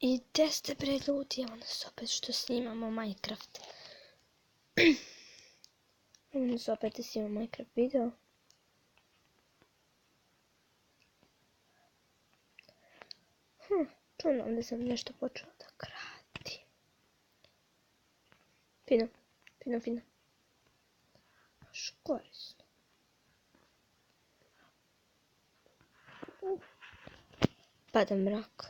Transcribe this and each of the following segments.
I gdje ste bre ljudi, evo nas opet što snimamo Minecraft. Evo nas opet da snimamo Minecraft video. Čujem da sam nešto počela da kratim. Fino, fino, fino. Baš korisno. Pada mrak.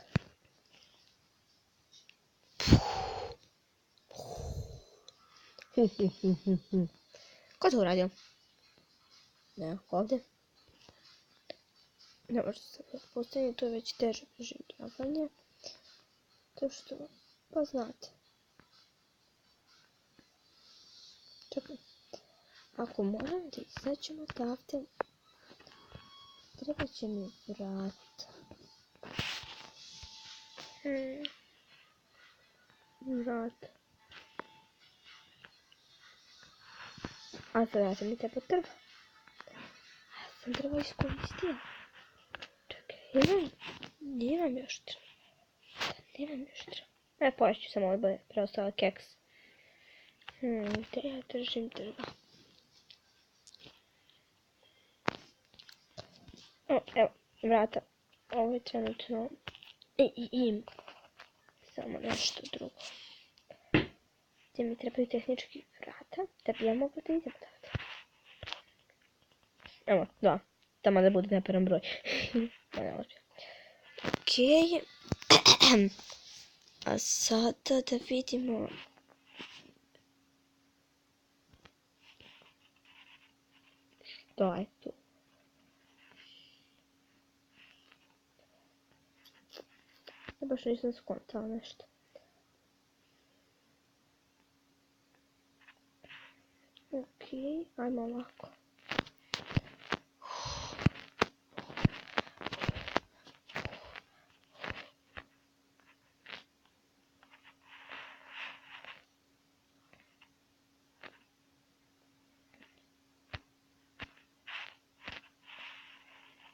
Ko to uradio? Ne, ovdje. Ne možda se postaviti, to je već teže režim traganja. To što, pa znate. Čekaj. Ako moram da izađem odavde, treba će mi vrat. Vrat. A sada sam mi treba drva. A sam drva iskoristila. Čekaj, nemam još drva. Nemam još drva. Pojašću sam ovo bolje, preostala keks. Gdje ja držim drva? Evo, vrata. Ovo je trenutno im. Samo nešto drugo. Gdje mi trebaju tehnički vrata, da bi ja mogla da idem odavde. Evo, dva. Tamo da bude naparan broj. Okej. A sada da vidimo... Što je tu? Ja baš nisam skontala nešto. Okej, ajmo ovako.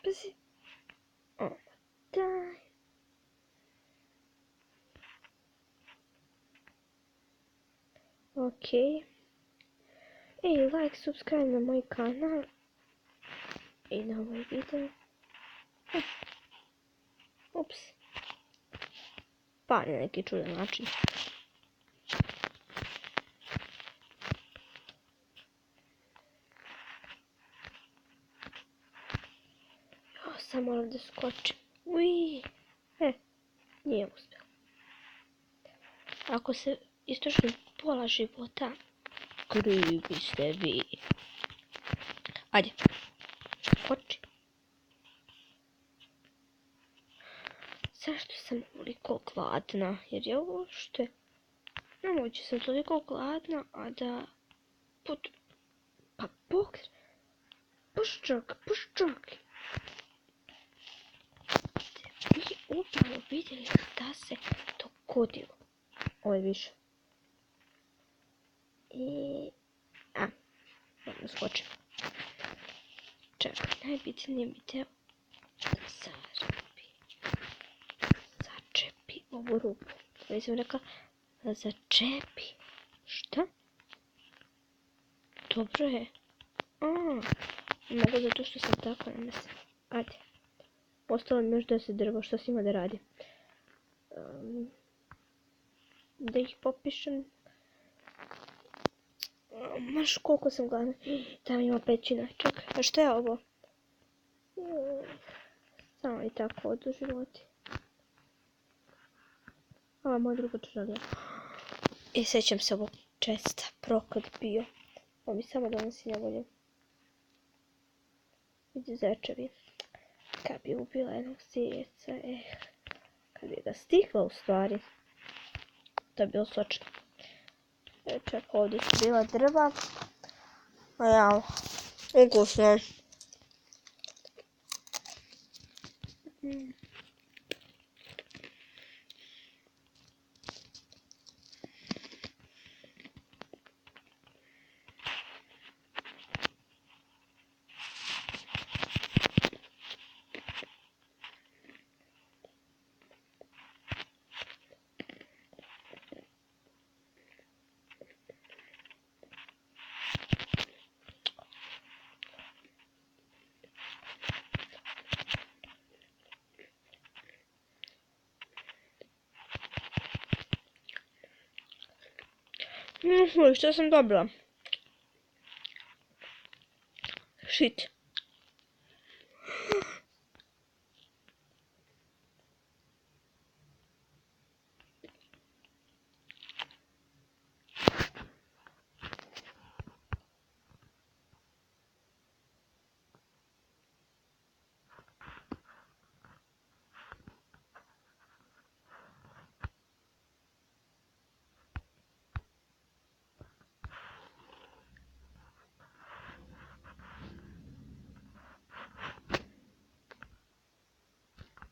Pazi. Daj. Okej. Like, subscribe na moj kanal. I na ovaj video. Ups. Pa na neki čudan način. Sam moram da skočim. Ui. Nije uspjelo. Ako se istrošim pola života, krivi ste vi. Ajde. Skoči. Zašto sam toliko gladna? Jer je ovo što je... Nemoći sam toliko gladna, a da... Pa pogledaj. Puščak. Vi upravo vidjeli šta se dogodilo. Ovo je više. Moram skočim. Čekaj, najbitnije mi teo da začepi ovu rupu. Ali sam rekla da začepi. Šta? Dobro je. Mogu zato što sam tako namestila. Ajde. Ostalo mi još 10 drva, što si ima da radi. Da ih popišem. Maš koliko sam gladna. Tamo ima pećina. Čekaj, a što je ovo? Samo i tako odu životi. Ovo je moj drugo čarolija. I sjećam se ovog česta. Prokad bio. Ovo mi samo donosi nevolje. Vidi zečevi. Kad bi ubila jednog sijeca. Kad bi ga stikla u stvari. To je bilo sočno. Čak ovdje su bila drva. Ja, ukusno. Što sam dobila? Shit.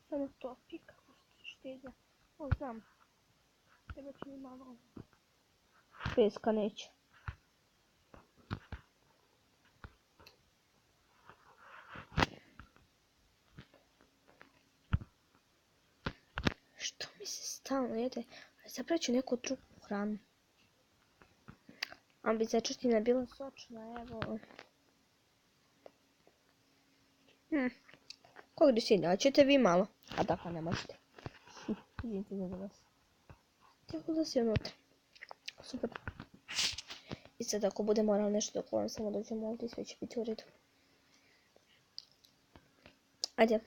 Samo to pika, štedja. O, znam. Treba će mi malo peska neće. Što mi se stalno jede? Zabrat ću neku drugu hranu. A bi začutina bila sočna, evo. Kog da sinja, ćete vi malo? A dakle ne možete. Izvinite za vas. Tako da si unutra. Super. I sad ako bude moralo nešto dok vam samo dođemo ovdje i sve će biti u redu. Ajde.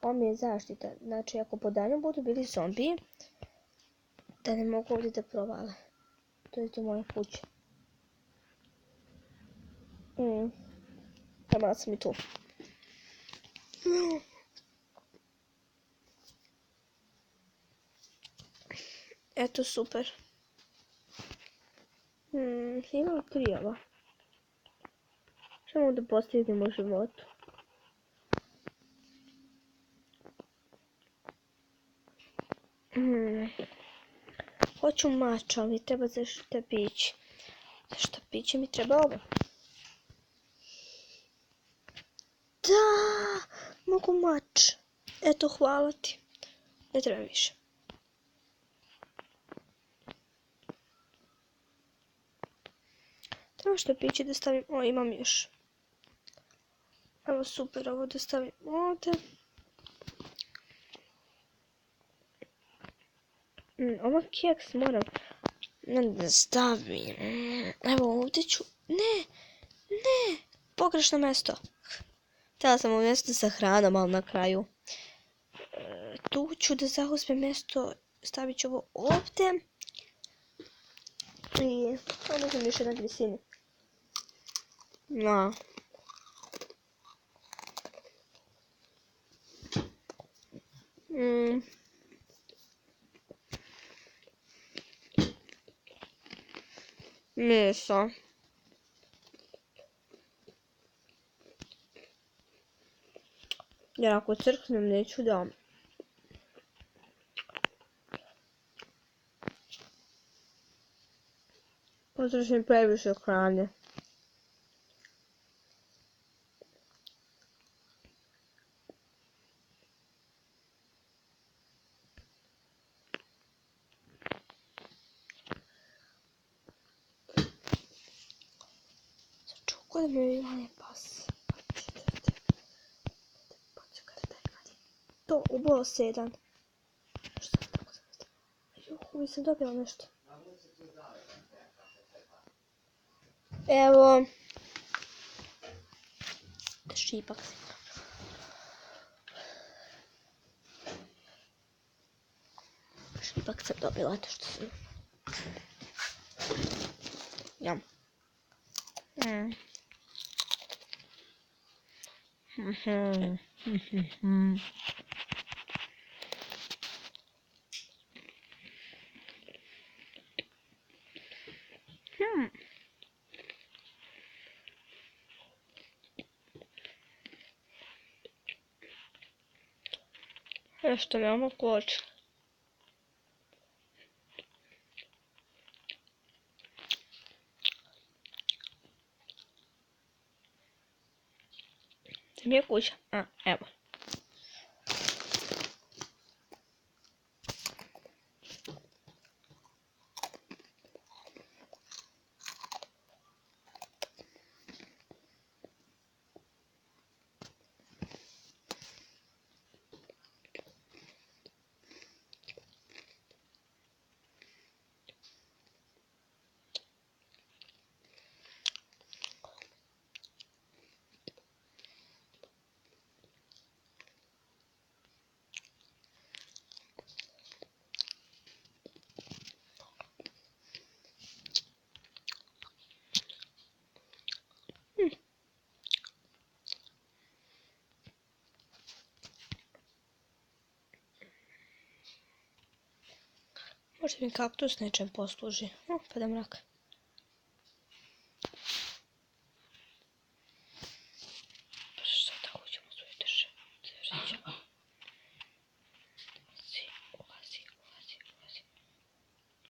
Ovo mi je zaštita. Znači ako po danju budu bili zombiji, da ne mogu ovdje da provale. To je do moje kuće. Trebala sam i tu. Eto, super. Ima li prijava? Što mogu da postavimo u životu? Hoću mač, ali mi treba za štapić. Za štapiće mi treba ovo. Da, mogu mač. Eto, hvala ti. Ne treba više. Treba štapiće da stavim. O, imam još. Evo, super, ovo da stavim ovdje. Ovo keks moram da stavim. Evo, ovdje ću. Ne, pogrešno mjesto. Htjela sam ovo mjesto sa hranom, ali na kraju. Tu ću da zauzmem mjesto, stavit ću ovo ovdje. I ne znam više na visini. Meso. Jer ako crknem neću da... potrošim previše hrane. Začuko da mi mali pas. To, ubolo se jedan. Što sam tako zamislila? Juhu, nisam dobila nešto. Evo. Šipak se. Šipak sam dobila to što sam. Jam. Nešto veoma koče. Gdje mi je kuća? Evo. Možda mi kaktus nečem posluži. Pada mrak.